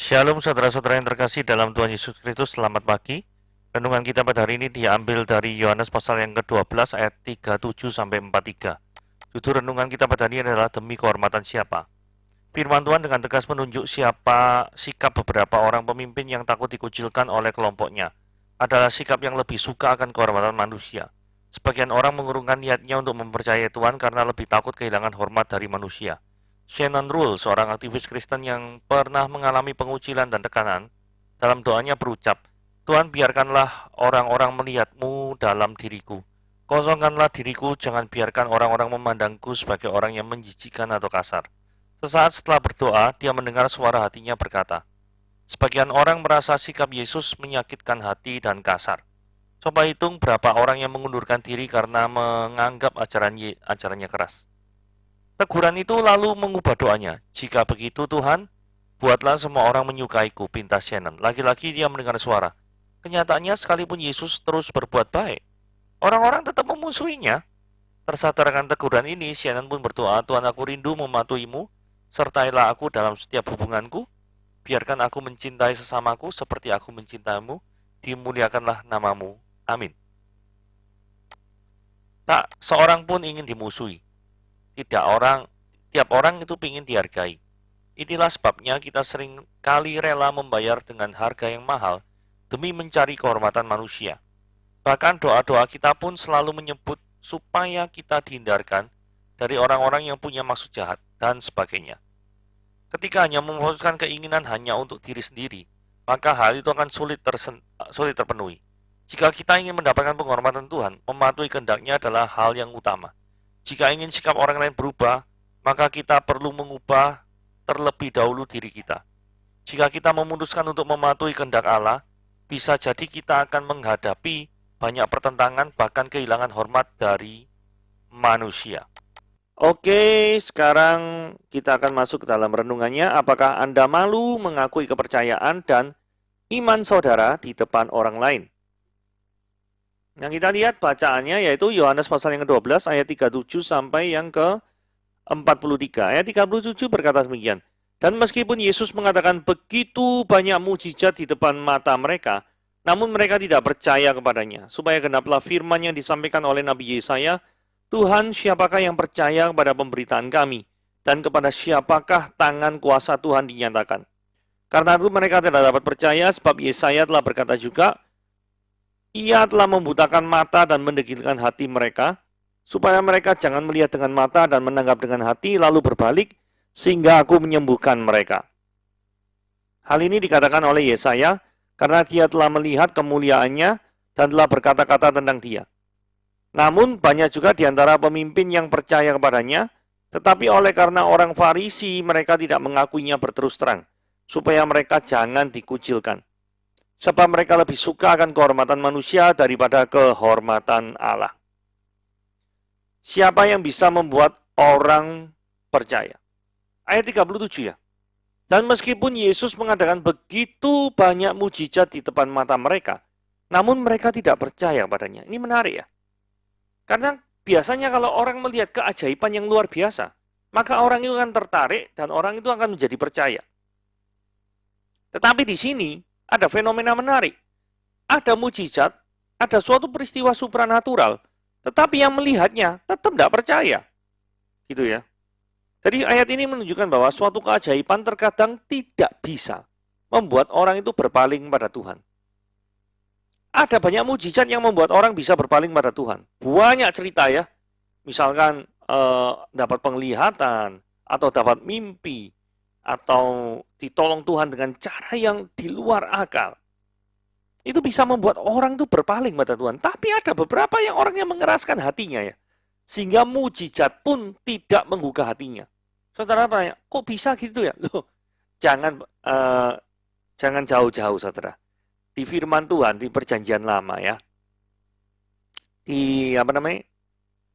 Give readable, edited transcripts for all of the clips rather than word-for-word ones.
Shalom saudara-saudara yang terkasih dalam Tuhan Yesus Kristus, selamat pagi. Renungan kita pada hari ini diambil dari Yohanes pasal yang ke-12 ayat 37 sampai 43. Judul renungan kita pada hari ini adalah demi kehormatan siapa. Firman Tuhan dengan tegas menunjuk siapa sikap beberapa orang pemimpin yang takut dikucilkan oleh kelompoknya. Adalah sikap yang lebih suka akan kehormatan manusia. Sebagian orang mengurungkan niatnya untuk mempercayai Tuhan karena lebih takut kehilangan hormat dari manusia. Shannon Rule, seorang aktivis Kristen yang pernah mengalami pengucilan dan tekanan, dalam doanya berucap, Tuhan, biarkanlah orang-orang melihatmu dalam diriku. Kosongkanlah diriku, jangan biarkan orang-orang memandangku sebagai orang yang menjijikkan atau kasar. Sesaat setelah berdoa, dia mendengar suara hatinya berkata, sebagian orang merasa sikap Yesus menyakitkan hati dan kasar. Coba hitung berapa orang yang mengundurkan diri karena menganggap ajarannya keras. Teguran itu lalu mengubah doanya. Jika begitu Tuhan, buatlah semua orang menyukaiku, pinta Shannon. Lagi-lagi dia mendengar suara. Kenyataannya sekalipun Yesus terus berbuat baik, orang-orang tetap memusuhinya. Tersadarkan teguran ini, Shannon pun berdoa, Tuhan, aku rindu mematuhimu, sertailah aku dalam setiap hubunganku, biarkan aku mencintai sesamaku seperti aku mencintaimu, dimuliakanlah namamu. Amin. Tak seorang pun ingin dimusuhi. Tidak orang, tiap orang itu ingin dihargai. Inilah sebabnya kita sering kali rela membayar dengan harga yang mahal demi mencari kehormatan manusia. Bahkan doa-doa kita pun selalu menyebut supaya kita dihindarkan dari orang-orang yang punya maksud jahat dan sebagainya. Ketika hanya memutuskan keinginan hanya untuk diri sendiri, maka hal itu akan sulit terpenuhi. Jika kita ingin mendapatkan penghormatan Tuhan, mematuhi kehendaknya adalah hal yang utama. Jika ingin sikap orang lain berubah, maka kita perlu mengubah terlebih dahulu diri kita. Jika kita memutuskan untuk mematuhi kehendak Allah, bisa jadi kita akan menghadapi banyak pertentangan, bahkan kehilangan hormat dari manusia. Oke, sekarang kita akan masuk ke dalam renungannya. Apakah Anda malu mengakui kepercayaan dan iman saudara di depan orang lain? Yang kita lihat bacaannya yaitu Yohanes pasal yang ke-12 ayat 37 sampai yang ke-43. Ayat 37 berkata demikian. Dan meskipun Yesus mengatakan begitu banyak mujizat di depan mata mereka, namun mereka tidak percaya kepadanya. Supaya genaplah firman yang disampaikan oleh Nabi Yesaya, Tuhan, siapakah yang percaya kepada pemberitaan kami? Dan kepada siapakah tangan kuasa Tuhan dinyatakan? Karena itu mereka tidak dapat percaya sebab Yesaya telah berkata juga, Ia telah membutakan mata dan mendegilkan hati mereka, supaya mereka jangan melihat dengan mata dan menanggap dengan hati, lalu berbalik, sehingga aku menyembuhkan mereka. Hal ini dikatakan oleh Yesaya, karena dia telah melihat kemuliaannya dan telah berkata-kata tentang dia. Namun banyak juga di antara pemimpin yang percaya kepadanya, tetapi oleh karena orang Farisi mereka tidak mengakuinya berterus terang, supaya mereka jangan dikucilkan. Sebab mereka lebih suka akan kehormatan manusia daripada kehormatan Allah. Siapa yang bisa membuat orang percaya? Ayat 37 ya. Dan meskipun Yesus mengadakan begitu banyak mujizat di depan mata mereka, namun mereka tidak percaya padanya. Ini menarik ya. Karena biasanya kalau orang melihat keajaiban yang luar biasa, maka orang itu akan tertarik dan orang itu akan menjadi percaya. Tetapi di sini ada fenomena menarik. Ada mujizat, ada suatu peristiwa supranatural, tetapi yang melihatnya tetap tidak percaya. Gitu ya. Jadi ayat ini menunjukkan bahwa suatu keajaiban terkadang tidak bisa membuat orang itu berpaling pada Tuhan. Ada banyak mujizat yang membuat orang bisa berpaling pada Tuhan. Banyak cerita ya. Misalkan dapat penglihatan, atau dapat mimpi, atau ditolong Tuhan dengan cara yang di luar akal. Itu bisa membuat orang itu berpaling pada Tuhan. Tapi ada beberapa yang orang yang mengeraskan hatinya ya. Sehingga mujizat pun tidak menggugah hatinya. Saudara tanya, kok bisa gitu ya? Loh, jangan jauh-jauh saudara. Di firman Tuhan, di perjanjian lama ya. Di apa namanya?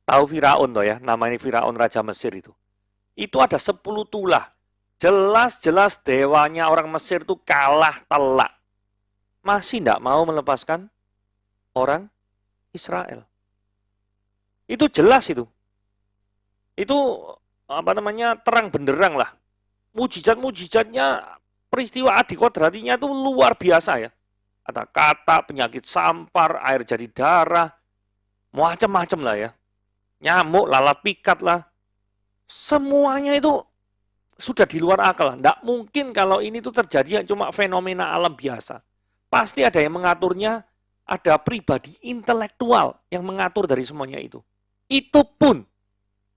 Tahu Firaun toh ya, namanya Firaun Raja Mesir itu. Itu ada 10 tulah. Jelas-jelas dewanya orang Mesir itu kalah telak. Masih tidak mau melepaskan orang Israel. Itu jelas itu. Itu apa namanya terang benderang lah. Mujizat-mujizatnya peristiwa adikodratinya itu luar biasa ya. Ada kata, penyakit sampar, air jadi darah, macam-macam lah ya. Nyamuk, lalat pikat lah. Semuanya itu sudah di luar akal. Tidak mungkin kalau ini tuh terjadi cuma fenomena alam biasa. Pasti ada yang mengaturnya, ada pribadi intelektual yang mengatur dari semuanya itu. Itu pun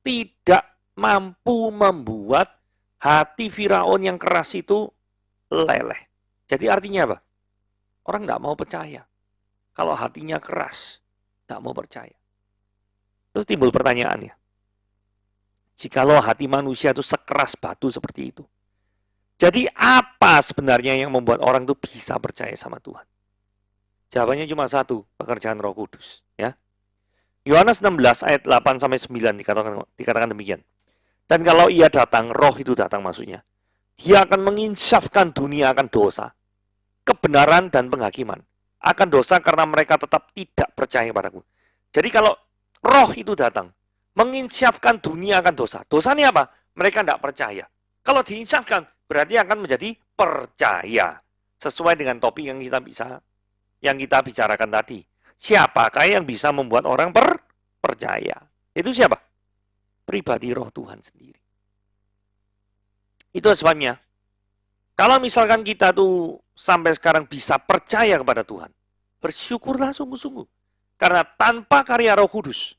tidak mampu membuat hati Firaun yang keras itu leleh. Jadi artinya apa? Orang tidak mau percaya. Kalau hatinya keras, tidak mau percaya. Terus timbul pertanyaannya. Jikalau hati manusia itu sekeras batu seperti itu. Jadi apa sebenarnya yang membuat orang itu bisa percaya sama Tuhan? Jawabannya cuma satu, pekerjaan Roh Kudus. Ya. Yohanes 16 ayat 8 sampai 9 dikatakan demikian. Dan kalau ia datang, roh itu datang maksudnya. Dia akan menginsafkan dunia akan dosa, kebenaran dan penghakiman. Akan dosa karena mereka tetap tidak percaya padaku. Jadi kalau roh itu datang, menginsafkan dunia akan dosa. Dosanya apa? Mereka tidak percaya. Kalau diinsafkan, berarti akan menjadi percaya. Sesuai dengan topik yang kita bicarakan tadi. Siapakah yang bisa membuat orang percaya? Itu siapa? Pribadi roh Tuhan sendiri. Itu sebabnya, kalau misalkan kita tuh sampai sekarang bisa percaya kepada Tuhan, bersyukurlah sungguh-sungguh. Karena tanpa karya Roh Kudus,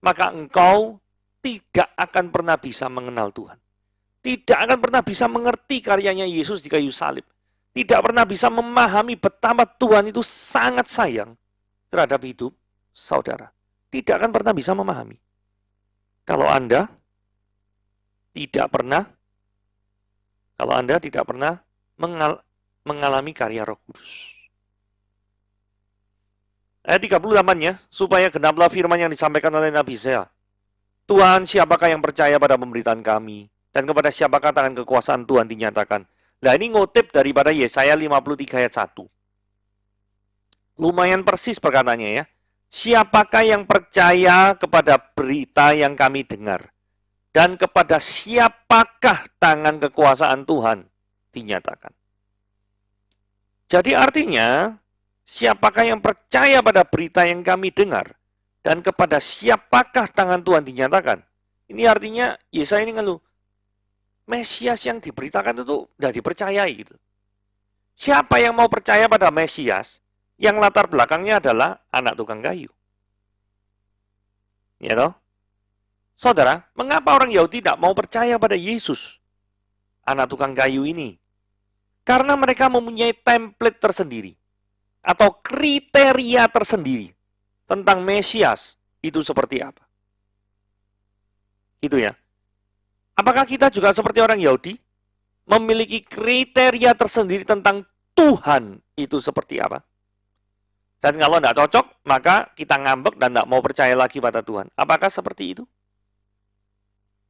maka engkau tidak akan pernah bisa mengenal Tuhan. Tidak akan pernah bisa mengerti karyanya Yesus di kayu salib. Tidak pernah bisa memahami betapa Tuhan itu sangat sayang terhadap hidup saudara. Tidak akan pernah bisa memahami. Kalau Anda tidak pernah mengalami karya Roh Kudus. Ayat 38-nya, supaya genaplah firman yang disampaikan oleh Nabi Yesaya. Tuhan, siapakah yang percaya pada pemberitaan kami? Dan kepada siapakah tangan kekuasaan Tuhan dinyatakan? Nah, ini ngutip daripada Yesaya 53 ayat 1. Lumayan persis perkataannya ya. Siapakah yang percaya kepada berita yang kami dengar? Dan kepada siapakah tangan kekuasaan Tuhan dinyatakan? Jadi artinya, siapakah yang percaya pada berita yang kami dengar? Dan kepada siapakah tangan Tuhan dinyatakan? Ini artinya, Yesaya ini ngeluh. Mesias yang diberitakan itu tidak dipercayai gitu. Siapa yang mau percaya pada Mesias yang latar belakangnya adalah anak tukang kayu? Ya toh? Saudara, mengapa orang Yahudi tidak mau percaya pada Yesus, anak tukang kayu ini? Karena mereka mempunyai template tersendiri atau kriteria tersendiri tentang Mesias itu seperti apa. Gitu ya. Apakah kita juga seperti orang Yahudi? Memiliki kriteria tersendiri tentang Tuhan itu seperti apa? Dan kalau tidak cocok, maka kita ngambek dan tidak mau percaya lagi pada Tuhan. Apakah seperti itu?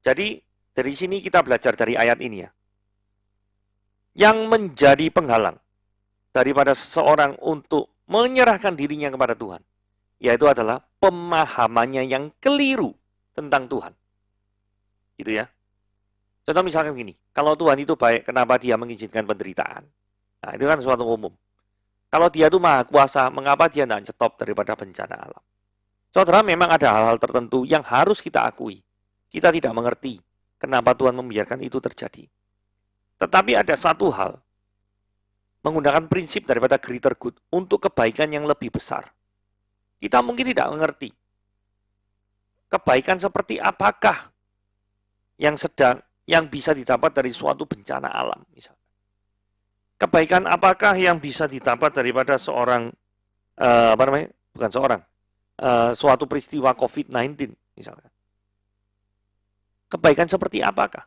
Jadi, dari sini kita belajar dari ayat ini ya. Yang menjadi penghalang daripada seseorang untuk menyerahkan dirinya kepada Tuhan, yaitu adalah pemahamannya yang keliru tentang Tuhan. Gitu ya. Contoh misalkan gini, kalau Tuhan itu baik, kenapa dia mengizinkan penderitaan? Nah, itu kan suatu umum. Kalau dia itu maha kuasa, mengapa dia tidak stop daripada bencana alam? Saudara, memang ada hal-hal tertentu yang harus kita akui. Kita tidak mengerti kenapa Tuhan membiarkan itu terjadi. Tetapi ada satu hal, menggunakan prinsip daripada greater good untuk kebaikan yang lebih besar. Kita mungkin tidak mengerti kebaikan seperti apakah yang bisa didapat dari suatu bencana alam, misalnya. Kebaikan apakah yang bisa didapat daripada seorang suatu peristiwa COVID-19, misalkan. Kebaikan seperti apakah?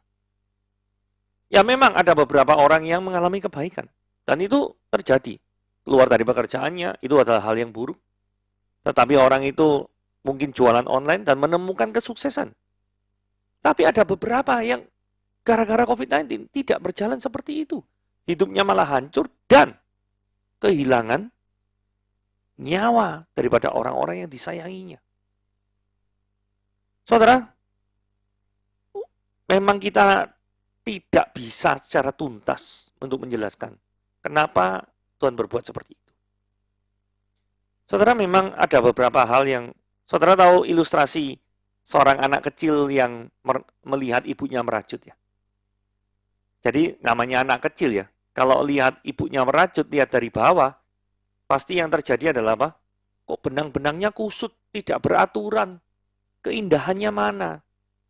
Ya memang ada beberapa orang yang mengalami kebaikan. Dan itu terjadi. Keluar dari pekerjaannya, itu adalah hal yang buruk. Tetapi orang itu mungkin jualan online dan menemukan kesuksesan. Tapi ada beberapa yang gara-gara COVID-19 tidak berjalan seperti itu. Hidupnya malah hancur dan kehilangan nyawa daripada orang-orang yang disayanginya. Saudara, memang kita tidak bisa secara tuntas untuk menjelaskan kenapa Tuhan berbuat seperti itu. Saudara, memang ada beberapa hal yang saudara tahu ilustrasi seorang anak kecil yang melihat ibunya merajut ya. Jadi namanya anak kecil ya. Kalau lihat ibunya merajut, lihat dari bawah, pasti yang terjadi adalah apa? Kok benang-benangnya kusut, tidak beraturan, keindahannya mana?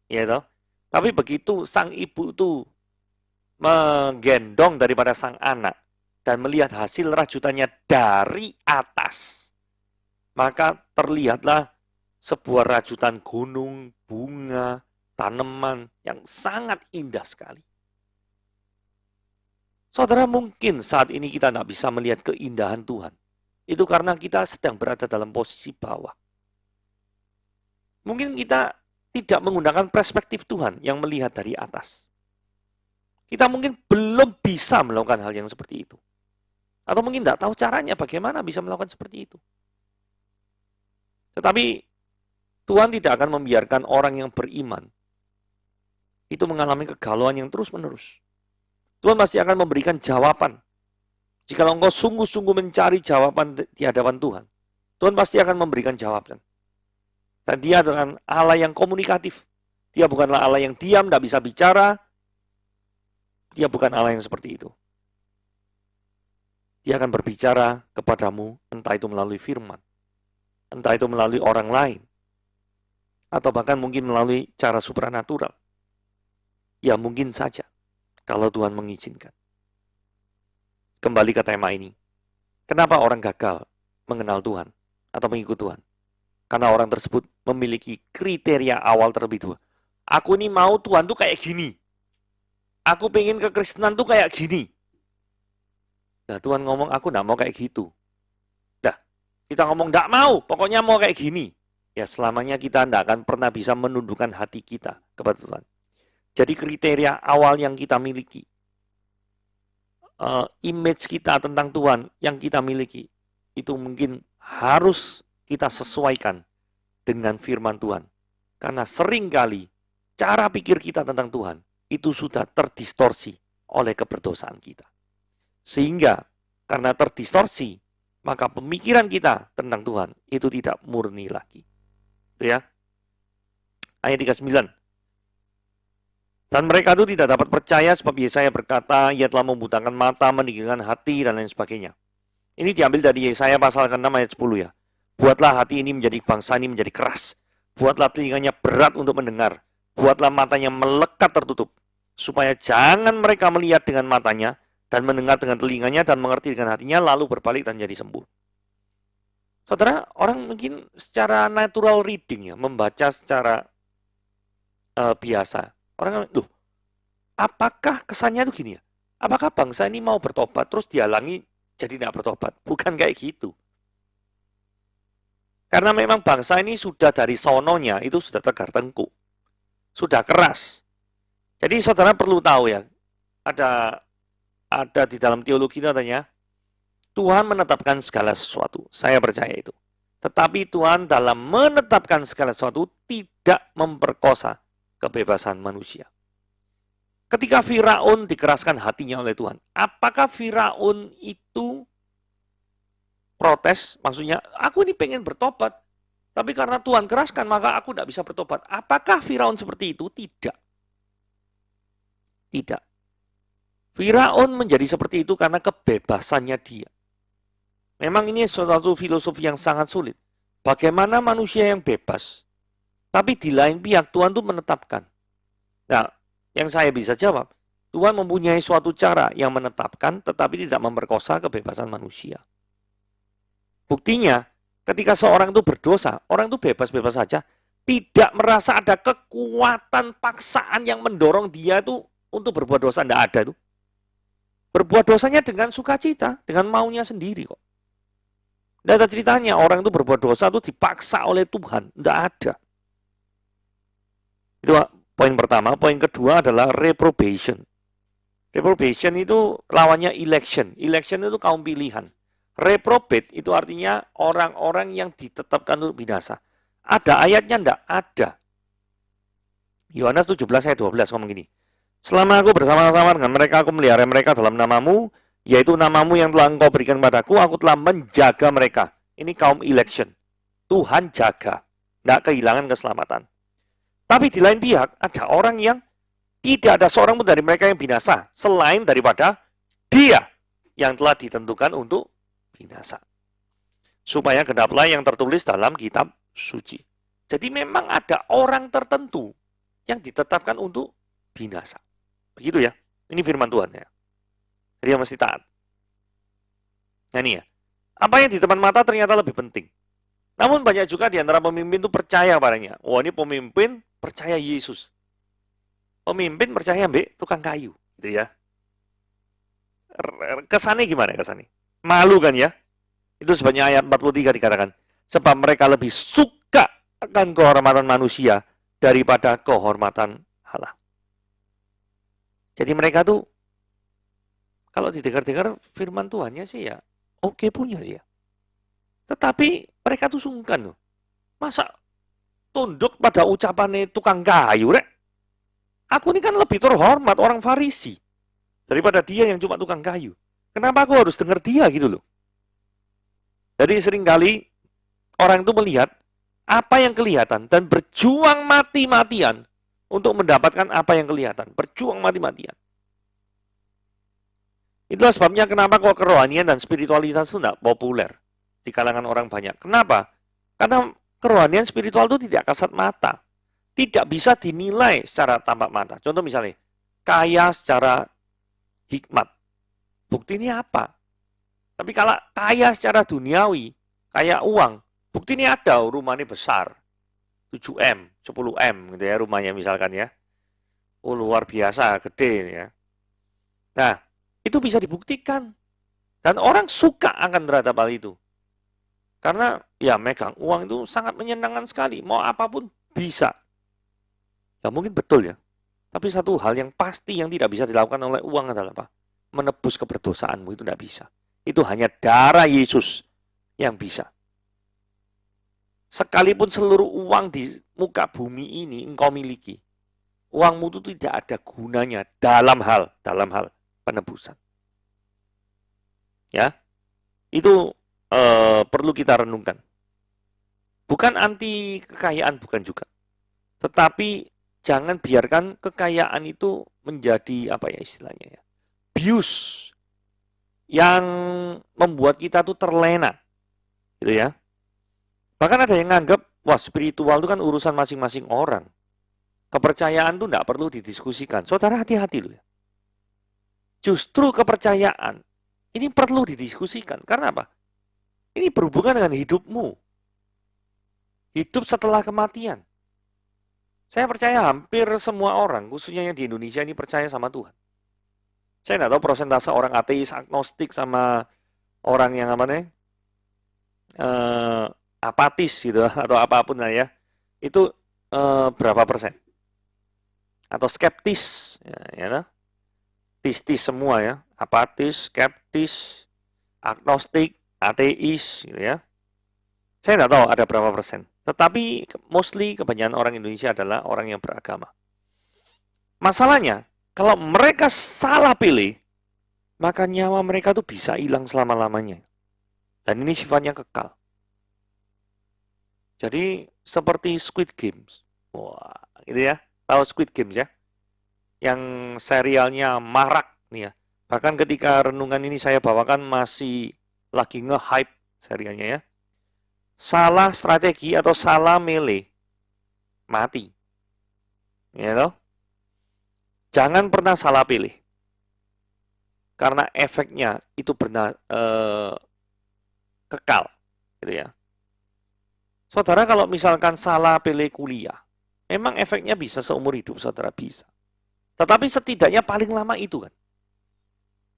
Ya toh? Tapi begitu sang ibu itu menggendong daripada sang anak dan melihat hasil rajutannya dari atas, maka terlihatlah sebuah rajutan gunung, bunga, tanaman yang sangat indah sekali. Saudara, mungkin saat ini kita tidak bisa melihat keindahan Tuhan. Itu karena kita sedang berada dalam posisi bawah. Mungkin kita tidak menggunakan perspektif Tuhan yang melihat dari atas. Kita mungkin belum bisa melakukan hal yang seperti itu. Atau mungkin tidak tahu caranya bagaimana bisa melakukan seperti itu. Tetapi Tuhan tidak akan membiarkan orang yang beriman itu mengalami kegalauan yang terus-menerus. Tuhan pasti akan memberikan jawaban. Jika engkau sungguh-sungguh mencari jawaban di hadapan Tuhan, Tuhan pasti akan memberikan jawaban. Dan dia adalah Allah yang komunikatif. Dia bukanlah Allah yang diam, tidak bisa bicara. Dia bukan Allah yang seperti itu. Dia akan berbicara kepadamu, entah itu melalui firman, entah itu melalui orang lain, atau bahkan mungkin melalui cara supranatural. Ya mungkin saja, kalau Tuhan mengizinkan. Kembali ke tema ini. Kenapa orang gagal mengenal Tuhan atau mengikut Tuhan? Karena orang tersebut memiliki kriteria awal terlebih dahulu. Aku ini mau Tuhan tuh kayak gini. Aku pengen kekristenan tuh kayak gini. Nah Tuhan ngomong aku enggak mau kayak gitu. Nah kita ngomong enggak mau, pokoknya mau kayak gini. Ya selamanya kita enggak akan pernah bisa menundukkan hati kita kepada Tuhan. Jadi kriteria awal yang kita miliki, image kita tentang Tuhan yang kita miliki, itu mungkin harus kita sesuaikan dengan firman Tuhan. Karena seringkali cara pikir kita tentang Tuhan itu sudah terdistorsi oleh keberdosaan kita. Sehingga karena terdistorsi, maka pemikiran kita tentang Tuhan itu tidak murni lagi. Itu ya. Ayat 39. Dan mereka itu tidak dapat percaya sebab Yesaya berkata, ia telah membutakan mata, meninggikan hati, dan lain sebagainya. Ini diambil dari Yesaya pasal ke-6 ayat 10 ya. Buatlah hati ini menjadi bangsa ini menjadi keras. Buatlah telinganya berat untuk mendengar. Buatlah matanya melekat tertutup. Supaya jangan mereka melihat dengan matanya, dan mendengar dengan telinganya, dan mengerti dengan hatinya, lalu berbalik dan jadi sembuh. Saudara, orang mungkin secara natural reading ya, membaca secara biasa. Orang, loh, apakah kesannya itu gini ya? Apakah bangsa ini mau bertobat terus dihalangi jadi tidak bertobat? Bukan kayak gitu. Karena memang bangsa ini sudah dari sononya itu sudah tegar tengkuk. Sudah keras. Jadi saudara perlu tahu ya, ada di dalam teologi katanya, Tuhan menetapkan segala sesuatu. Saya percaya itu. Tetapi Tuhan dalam menetapkan segala sesuatu tidak memperkosa kebebasan manusia. Ketika Firaun dikeraskan hatinya oleh Tuhan, apakah Firaun itu protes? Maksudnya, aku ini pengen bertobat, tapi karena Tuhan keraskan, maka aku tidak bisa bertobat. Apakah Firaun seperti itu? Tidak. Tidak. Firaun menjadi seperti itu karena kebebasannya dia. Memang ini suatu filosofi yang sangat sulit. Bagaimana manusia yang bebas? Tapi di lain pihak Tuhan itu menetapkan. Nah, yang saya bisa jawab, Tuhan mempunyai suatu cara yang menetapkan tetapi tidak memperkosa kebebasan manusia. Buktinya, ketika seorang itu berdosa, orang itu bebas-bebas saja, tidak merasa ada kekuatan paksaan yang mendorong dia itu untuk berbuat dosa, tidak ada itu. Berbuat dosanya dengan sukacita, dengan maunya sendiri kok. Tidak ada ceritanya orang itu berbuat dosa itu dipaksa oleh Tuhan, tidak ada. Itu poin pertama. Poin kedua adalah reprobation. Reprobation itu lawannya election. Election itu kaum pilihan. Reprobate itu artinya orang-orang yang ditetapkan untuk binasa. Ada ayatnya? Enggak ada. Yohanes 17 ayat 12 ngomong gini. Selama aku bersama-sama dengan mereka, aku melihara mereka dalam namamu, yaitu namamu yang telah engkau berikan padaku, aku telah menjaga mereka. Ini kaum election. Tuhan jaga. Tidak kehilangan keselamatan. Tapi di lain pihak, ada orang yang tidak ada seorang pun dari mereka yang binasa, selain daripada dia yang telah ditentukan untuk binasa. Supaya genaplah yang tertulis dalam kitab suci. Jadi memang ada orang tertentu yang ditetapkan untuk binasa. Begitu ya. Ini firman Tuhan ya. Jadi yang mesti taat. Nah ini ya. Apa yang di depan mata ternyata lebih penting. Namun banyak juga di antara pemimpin itu percaya padanya. Wah, ini pemimpin percaya Yesus. Pemimpin percaya mbak tukang kayu, gitu ya. Kesannya gimana kesannya? Malu kan ya? Itu sebabnya ayat 43 dikatakan, sebab mereka lebih suka akan kehormatan manusia daripada kehormatan Allah. Jadi mereka tuh kalau didengar-dengar firman Tuhannya sih ya oke punya sih ya. Tetapi mereka tuh sungkan loh. Masa tunduk pada ucapan tukang kayu rek? Aku ini kan lebih terhormat orang Farisi daripada dia yang cuma tukang kayu. Kenapa aku harus dengar dia gitu loh? Jadi seringkali orang itu melihat apa yang kelihatan dan berjuang mati-matian untuk mendapatkan apa yang kelihatan. Berjuang mati-matian. Itulah sebabnya kenapa kok kerohanian dan spiritualitas itu tidak populer di kalangan orang banyak. Kenapa? Karena kerohanian spiritual itu tidak kasat mata. Tidak bisa dinilai secara tampak mata. Contoh misalnya, kaya secara hikmat. Bukti ini apa? Tapi kalau kaya secara duniawi, kaya uang, bukti ini ada, rumahnya besar. 7M, 10M gitu ya rumahnya misalkan ya. Oh luar biasa, gede ya. Nah, itu bisa dibuktikan. Dan orang suka akan terhadap hal itu. Karena ya megang uang itu sangat menyenangkan sekali. Mau apapun bisa. Ya mungkin betul ya. Tapi satu hal yang pasti yang tidak bisa dilakukan oleh uang adalah apa? Menebus keberdosaanmu itu tidak bisa. Itu hanya darah Yesus yang bisa. Sekalipun seluruh uang di muka bumi ini engkau miliki, uangmu itu tidak ada gunanya dalam hal penebusan. Ya, itu perlu kita renungkan. Bukan anti kekayaan, bukan juga. Tetapi jangan biarkan kekayaan itu menjadi apa ya istilahnya ya, bius yang membuat kita tuh terlena, gitu ya. Bahkan ada yang nganggap, wah spiritual itu kan urusan masing-masing orang. Kepercayaan itu tidak perlu didiskusikan. Saudara hati-hati loh ya. Justru kepercayaan ini perlu didiskusikan. Karena apa? Ini berhubungan dengan hidupmu. Hidup setelah kematian. Saya percaya hampir semua orang, khususnya yang di Indonesia ini percaya sama Tuhan. Saya tidak tahu persentase orang ateis, agnostik sama orang yang apa nih, apatis gitu atau apapun lah ya. Itu berapa persen? Atau skeptis, ya, tis semua ya, apatis, skeptis, agnostik, ateis, gitu ya. Saya tidak tahu ada berapa persen. Tetapi mostly kebanyakan orang Indonesia adalah orang yang beragama. Masalahnya, kalau mereka salah pilih, maka nyawa mereka tuh bisa hilang selama-lamanya. Dan ini sifatnya kekal. Jadi seperti Squid Games. Wah, gitu ya. Tahu Squid Games ya? Yang serialnya marak nih ya. Bahkan ketika renungan ini saya bawakan masih lagi nge-hype serialnya ya. Salah strategi atau salah melee, mati. Ya toh? Jangan pernah salah pilih. Karena efeknya itu benar kekal, gitu ya. Saudara kalau misalkan salah pilih kuliah, memang efeknya bisa seumur hidup saudara bisa. Tetapi setidaknya paling lama itu kan.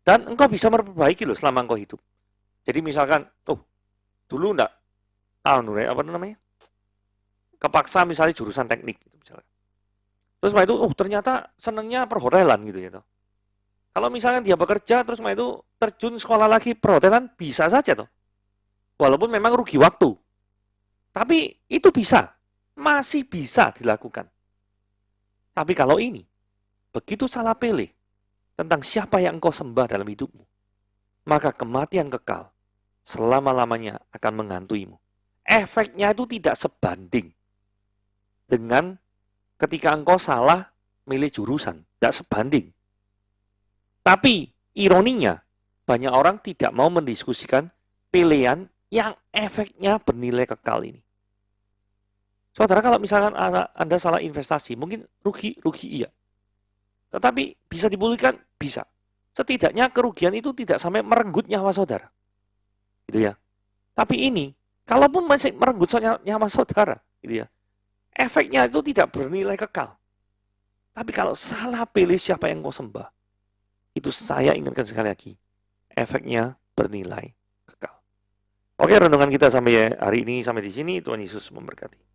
Dan engkau bisa memperbaiki loh selama engkau hidup. Jadi misalkan, dulu enggak apa namanya? Kepaksa misalnya jurusan teknik gitu misalnya. Terus itu ternyata senangnya perhotelan gitu ya. Kalau misalnya dia bekerja terus itu terjun sekolah lagi perhotelan bisa saja toh. Walaupun memang rugi waktu. Tapi itu bisa, masih bisa dilakukan. Tapi kalau ini begitu salah pilih tentang siapa yang engkau sembah dalam hidupmu, maka kematian kekal selama-lamanya akan menghantuimu. Efeknya itu tidak sebanding dengan ketika engkau salah milih jurusan. Tidak sebanding. Tapi ironinya, banyak orang tidak mau mendiskusikan pilihan yang efeknya bernilai kekal ini. Saudara, kalau misalkan Anda salah investasi, mungkin rugi iya. Tetapi bisa dipulihkan? Bisa. Setidaknya kerugian itu tidak sampai merenggut nyawa saudara. Gitu ya. Tapi ini, kalaupun masih merenggut nyawa saudara, gitu ya, efeknya itu tidak bernilai kekal. Tapi kalau salah pilih siapa yang kau sembah, itu saya ingatkan sekali lagi, efeknya bernilai kekal. Oke, renungan kita sampai hari ini sampai di sini. Tuhan Yesus memberkati.